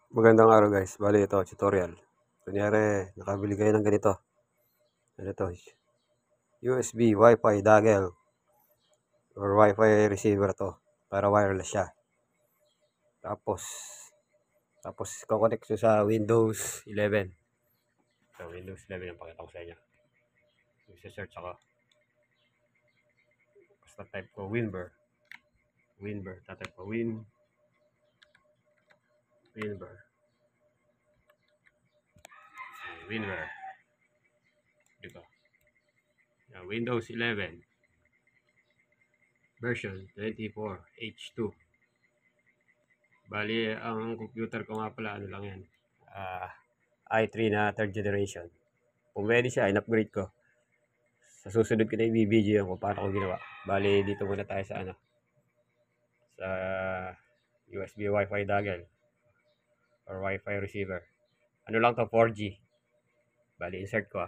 Magandang araw guys, bali ito tutorial. Kunyari nakabili kayo ng ganito. Ano to? USB Wi-Fi dongle or Wi-Fi receiver to para wireless siya. Tapos ko-connect siya sa Windows 11. So Windows 11 ang pakita ko sa inyo. Search ako. Basta type ko Winber. Tatype ko Winber. Winber. Dito. Windows 11 version 24H2. Bali, ang computer ko nga pala, ano lang yan, i3 na 3rd generation. Pumwede siya, in-upgrade ko. Sa susunod ko na i-video ko paano ko ginawa. Bali, dito muna tayo sa sa USB Wi-Fi dongle or Wi-Fi receiver. Ano lang to, 4G. Bali, insert ko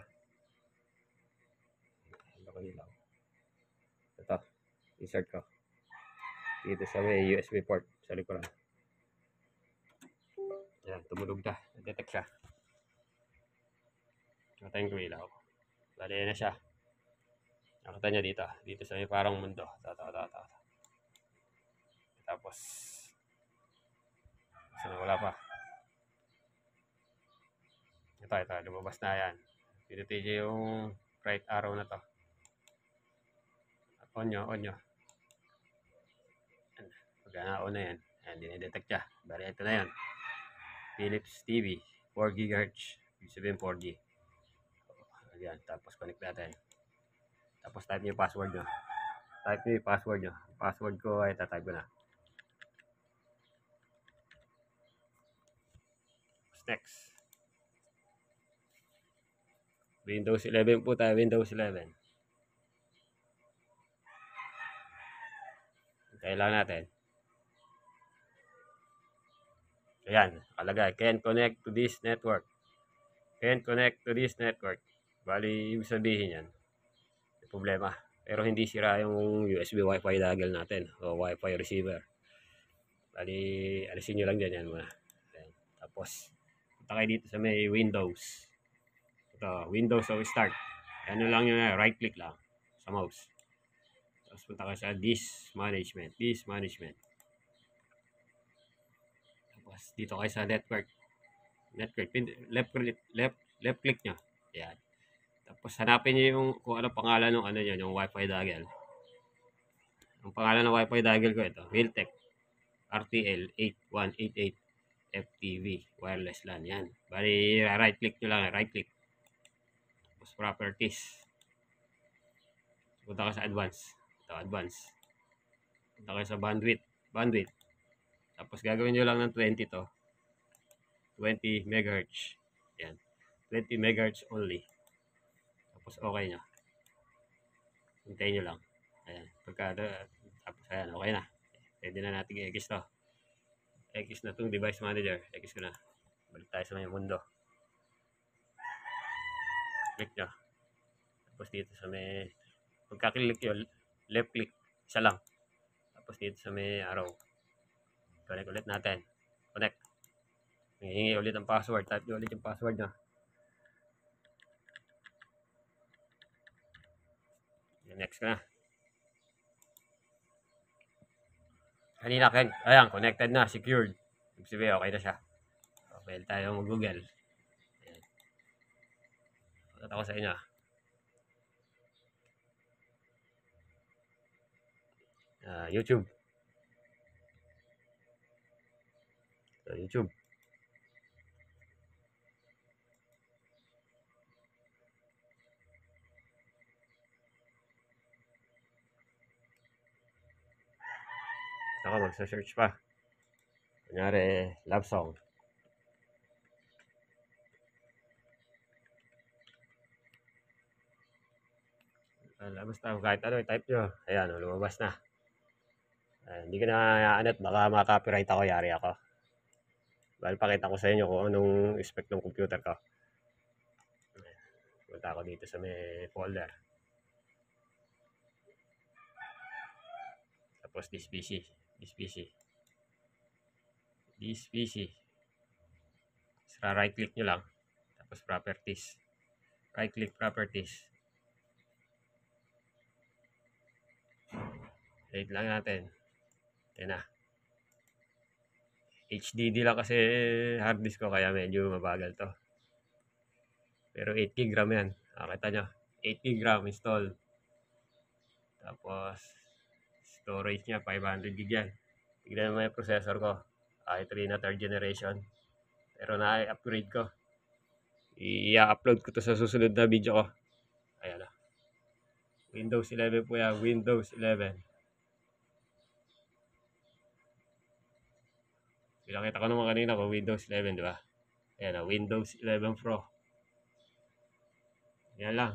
Ito, insert ko. Dito sa may USB port sa likuran. Yan, tumulog na. Detect siya. Natayin ko ilaw. Bali, yan na siya. Nakita niya dito. Dito sa may parang mundo. Tapos, sana wala pa. Ito, lumabas na yan. Pinutin niyo yung right arrow na to. On nyo. Pag na-on na yan, dinidetect siya. Bali, ito na yan. Philips TV, 4 GHz. Ibig sabihin 4G. Ayan, tapos connect natin. Tapos type niyo yung password nyo. Password ko ay tatype ko na. Next. Windows 11 po tayo. Windows 11. Kailangan natin. Ayan, nakalagay. Can connect to this network. Bali, ibig sabihin yan. May problema. Pero hindi sira yung USB Wi-Fi dongle natin o Wi-Fi receiver. Bali, alisin nyo lang dyan yan muna. Ayan. Tapos, punta kayo dito sa may Windows. Ito, Windows o Start. Ano lang yun, right click lang sa mouse. Tapos punta kayo sa Disk Management. Tapos, dito kayo sa Network. Left click nyo. Ayan. Tapos, hanapin nyo yung kung ano pangalan ng yung Wi-Fi dongle. Ang pangalan ng Wi-Fi dongle ko ito, Realtek RTL 8188 FTV wireless LAN. Yan. Bali, right click nyo lang. Tapos properties. Punta ka sa advanced. Ito, advanced. Punta ka sa bandwidth. Tapos gagawin nyo lang ng 20 to. 20 MHz. Yan. 20 MHz only. Tapos okay nyo. Hintayin nyo lang. Ayan. Tapos ayan, okay na. Pwede na natin i-X to. X na itong device manager. X ko na. Balik tayo sa may mundo. Click nyo. Tapos dito sa may pagka-click yun, left click. Isa lang. Tapos dito sa may arrow. Connect ulit natin. Connect. Hihingi ulit ang password. Type nyo ulit yung password nyo. Next ka na. Kanina, ayan, connected na, secured. Ibig sabihin, okay na siya. Okay tayo mag-Google. Ayan. Pagkat ako sa inyo. YouTube. So, YouTube. Ako, magsa-search pa. Kunyari, love song. Basta kahit ano, type nyo. Ayan, lumabas na. Hindi ko na anat, baka maka-copyright ako, yari ako. Bali, pakita ko sa inyo kung anong spec ng computer ko. Punta ako dito sa may folder. Tapos this PC. Right click nyo lang. Tapos properties. Right click properties. Wait lang natin. Yan na. HDD lang kasi hard disk ko kaya medyo mabagal to. Pero 8 GB RAM yan. Nakita nyo. 8 GB RAM install. Tapos storage niya 500 GB yan. Tignan mo yung processor ko. i3 na 3rd generation. Pero na-upgrade ko. I-upload ko to sa susunod na video ko. Ayan na. Windows 11 po yan. Windows 11. Pinakita ko naman kanina ko Windows 11, di ba? Ayan na. Windows 11 Pro. Yan lang.